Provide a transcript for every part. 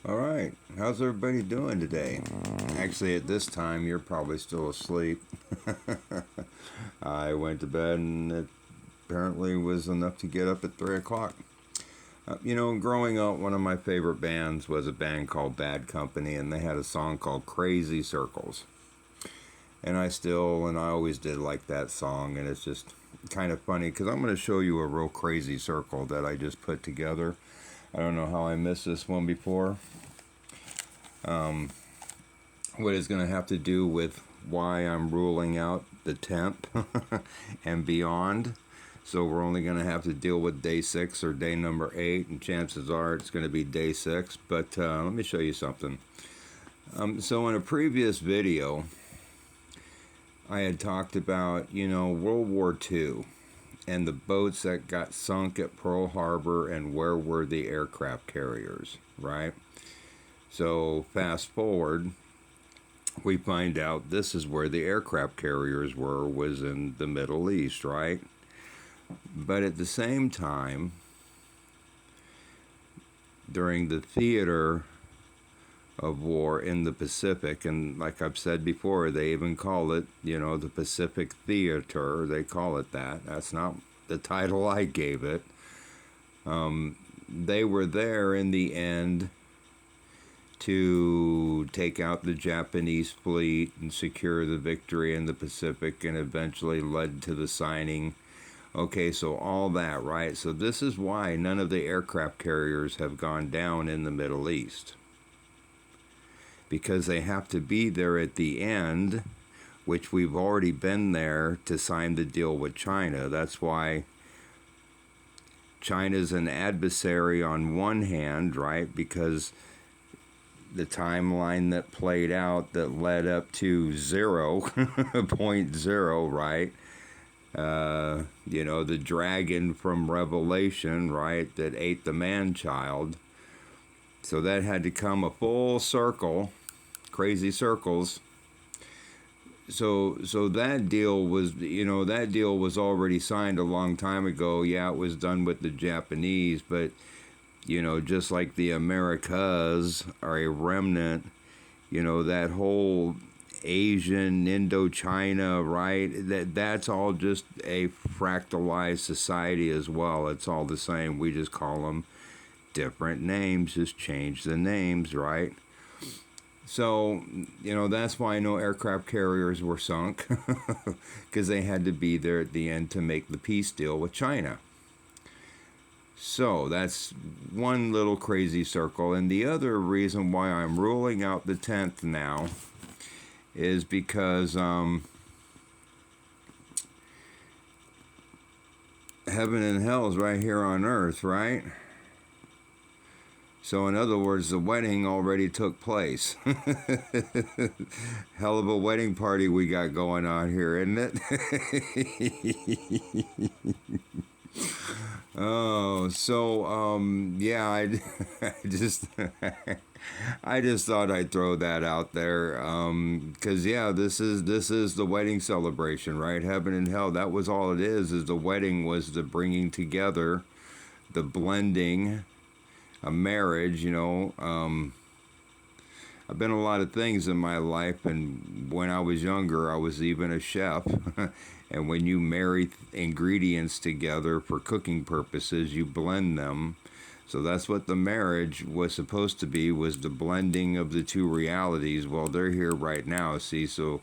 All right, how's everybody doing today? Actually, at this time, you're probably still asleep. I went to bed and it apparently was enough to get up at 3 o'clock. Growing up, one of my favorite bands was a band called Bad Company, and they had a song called Crazy Circles. And I always did like that song, and it's just kind of funny because I'm going to show you a real crazy circle that I just put together. I don't know how I missed this one before. What is going to have to do with why I'm ruling out the 10th and beyond. So we're only going to have to deal with day 6 or day number 8, and chances are it's going to be day 6. But let me show you something. So in a previous video, I had talked about, World War II and the boats that got sunk at Pearl Harbor and where were the aircraft carriers, right? So fast forward, we find out this is where the aircraft carriers was in the Middle East, right? But at the same time, during the theater of war in the Pacific, and like I've said before, they even call it, the Pacific Theater. They call it that. That's not the title I gave it. They were there in the end to take out the Japanese fleet and secure the victory in the Pacific, and eventually led to the signing. Okay, so all that, right? So this is why none of the aircraft carriers have gone down in the Middle East. Because they have to be there at the end, which we've already been there to sign the deal with China. That's why China's an adversary on one hand, right? Because the timeline that played out that led up to 0.0, right? The dragon from Revelation, right, that ate the man-child. So that had to come a full circle, crazy circles. So that deal was, already signed a long time ago. Yeah, it was done with the Japanese, but just like the Americas are a remnant, that whole Asian, Indochina, right? That's all just a fractalized society as well. It's all the same. We just call them different names, just change the names, right? So, that's why no aircraft carriers were sunk, because they had to be there at the end to make the peace deal with China. So that's one little crazy circle. And the other reason why I'm ruling out the 10th now is because heaven and hell is right here on earth, right? So in other words, the wedding already took place. Hell of a wedding party we got going on here, isn't it? Oh, so yeah, I just I just thought I'd throw that out there, because yeah, this is the wedding celebration, right? Heaven and hell. That was all it is. Is the wedding was the bringing together, the blending, a marriage. I've been a lot of things in my life, and when I was younger, I was even a chef. And when you marry ingredients together for cooking purposes, you blend them. So that's what the marriage was supposed to be, was the blending of the two realities. Well, they're here right now, see? So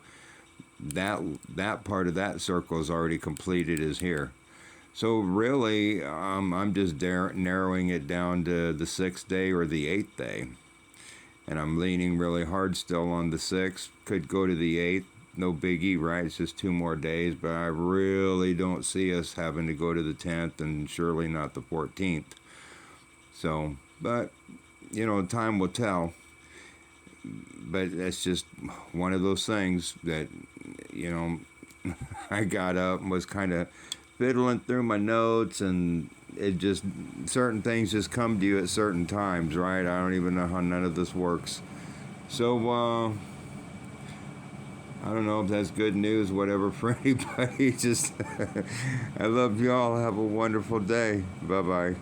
that part of that circle is already completed, is here. So really, I'm just narrowing it down to the 6th day or the 8th day. And I'm leaning really hard still on the 6th. Could go to the 8th. No biggie, right? It's just 2 more days. But I really don't see us having to go to the 10th, and surely not the 14th. So, but, time will tell. But it's just one of those things that, I got up and was kind of fiddling through my notes, and it just, certain things just come to you at certain times, right? I don't even know how none of this works. So, I don't know if that's good news, whatever, for anybody. Just, I love y'all. Have a wonderful day. Bye-bye.